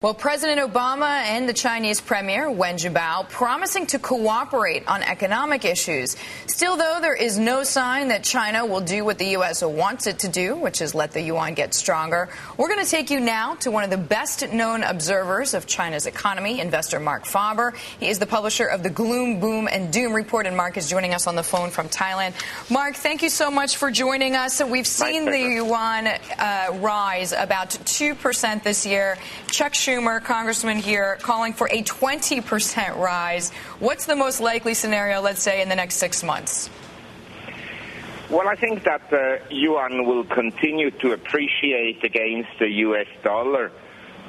Well, President Obama and the Chinese Premier Wen Jiabao promising to cooperate on economic issues. Still, though, there is no sign that China will do what the U.S. wants it to do, which is let the yuan get stronger. We're going to take you now to one of the best-known observers of China's economy, investor Mark Faber. He is the publisher of the Gloom, Boom, and Doom report, and Mark is joining us on the phone from Thailand. Mark, thank you so much for joining us. We've seen the yuan rise about 2% this year. Chuck Schumer, congressman here, calling for a 20% rise. What's the most likely scenario, let's say, in the next 6 months? Well, I think that the yuan will continue to appreciate against the U.S. dollar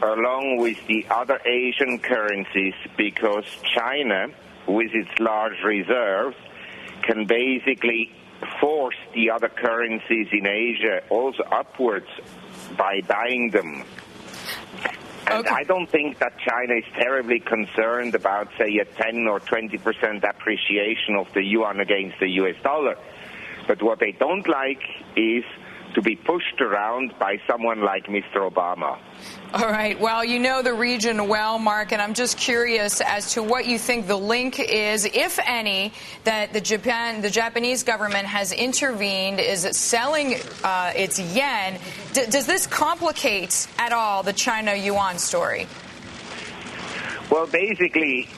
along with the other Asian currencies because China, with its large reserves, can basically force the other currencies in Asia also upwards by buying them. And okay. I don't think that China is terribly concerned about, say, a 10 or 20% appreciation of the yuan against the U.S. dollar. But what they don't like is to be pushed around by someone like Mr. Obama. All right. Well, you know the region well, Mark, and I'm just curious as to what you think the link is, if any, that the Japanese government has intervened, is selling its yen. Does this complicate at all the China-yuan story? Well, basically,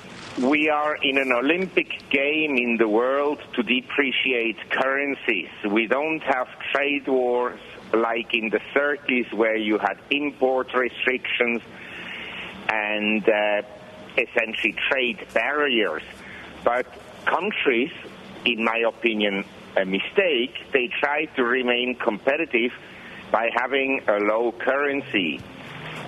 we are in an Olympic game in the world to depreciate currencies. We don't have trade wars like in the 30s where you had import restrictions and essentially trade barriers. But countries, in my opinion, a mistake, they try to remain competitive by having a low currency.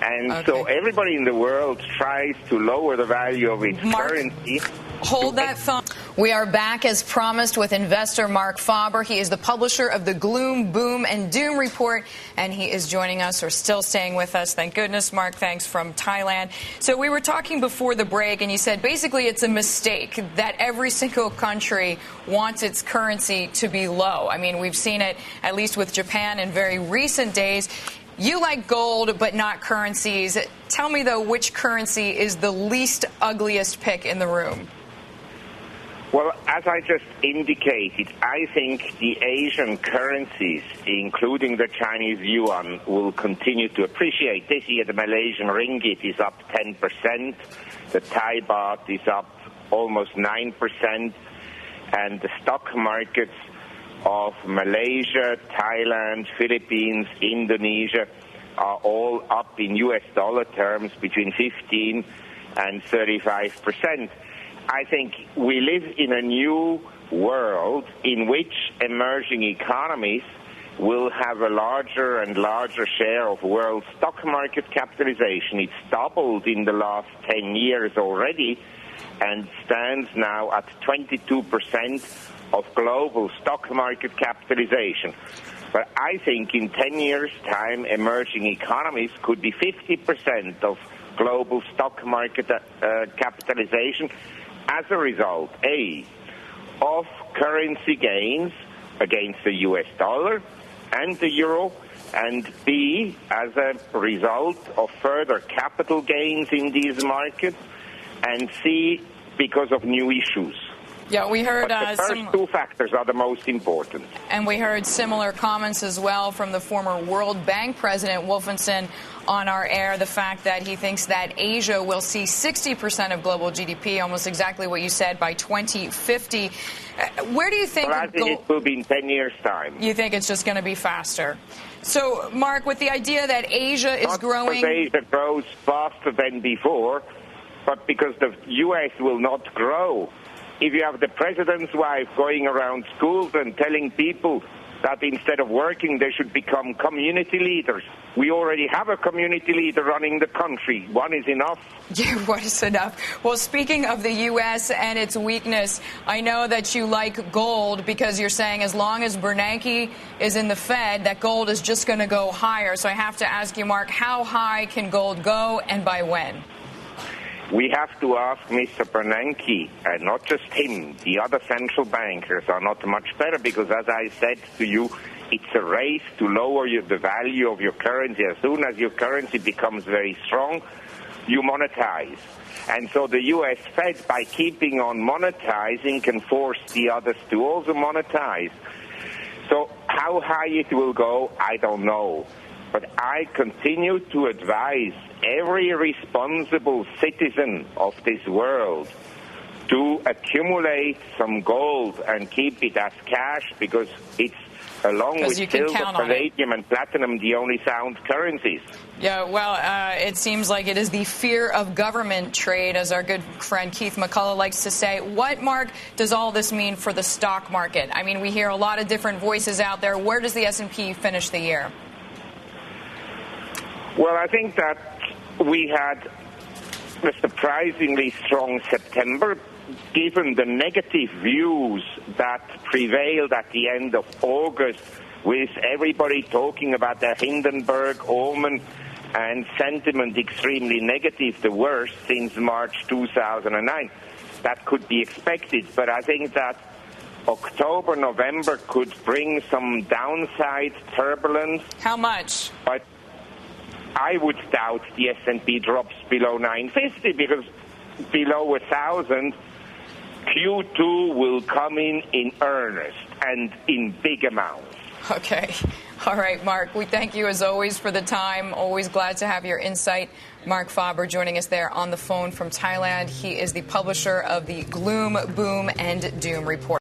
And so everybody in the world tries to lower the value of its currency. Hold that thought. We are back as promised with investor Mark Faber. He is the publisher of the Gloom, Boom, and Doom report, and he is joining us, or still staying with us. Thank goodness, Mark. Thanks, from Thailand. So we were talking before the break, and you said basically it's a mistake that every single country wants its currency to be low. I mean, we've seen it, at least with Japan, in very recent days. You like gold, but not currencies. Tell me, though, which currency is the least ugliest pick in the room? Well, as I just indicated, I think the Asian currencies, including the Chinese yuan, will continue to appreciate. This year, the Malaysian ringgit is up 10%. The Thai baht is up almost 9%. And the stock markets of Malaysia, Thailand, Philippines, Indonesia are all up in U.S. dollar terms between 15 and 35%. I think we live in a new world in which emerging economies will have a larger and larger share of world stock market capitalization. It's doubled in the last 10 years already and stands now at 22% of global stock market capitalization. But I think in 10 years' time, emerging economies could be 50% of global stock market capitalization as a result, A, of currency gains against the U.S. dollar and the euro, and B, as a result of further capital gains in these markets, and C, because of new issues. Yeah, we heard the first two factors are the most important. And we heard similar comments as well from the former World Bank president, Wolfensohn, on our air, the fact that he thinks that Asia will see 60% of global GDP, almost exactly what you said, by 2050. Where do you think... Well, I think it will be in 10 years' time. You think it's just going to be faster? So, Mark, with the idea that Asia is growing... Not because Asia grows faster than before, but because the U.S. will not grow. If you have the president's wife going around schools and telling people that instead of working, they should become community leaders. We already have a community leader running the country. One is enough. Yeah, what is enough? Well, speaking of the U.S. and its weakness, I know that you like gold because you're saying as long as Bernanke is in the Fed, that gold is just going to go higher. So I have to ask you, Mark, how high can gold go and by when? We have to ask Mr. Bernanke, and not just him. The other central bankers are not much better because, as I said to you, it's a race to lower the value of your currency. As soon as your currency becomes very strong, you monetize. And so the U.S. Fed, by keeping on monetizing, can force the others to also monetize. So how high it will go, I don't know. But I continue to advise every responsible citizen of this world to accumulate some gold and keep it as cash, because it's, along with silver, palladium, and platinum, the only sound currencies. Yeah, well, it seems like it is the fear of government trade, as our good friend Keith McCullough likes to say. What, Mark, does all this mean for the stock market? I mean, we hear a lot of different voices out there. Where does the S&P finish the year? Well, I think that we had a surprisingly strong September, given the negative views that prevailed at the end of August, with everybody talking about the Hindenburg omen and sentiment extremely negative, the worst since March 2009. That could be expected, but I think that October, November could bring some downside turbulence. How much? But I would doubt the S&P drops below 950, because below 1,000, Q2 will come in earnest and in big amounts. Okay. All right, Mark, we thank you as always for the time. Always glad to have your insight. Mark Faber joining us there on the phone from Thailand. He is the publisher of the Gloom, Boom, and Doom Report.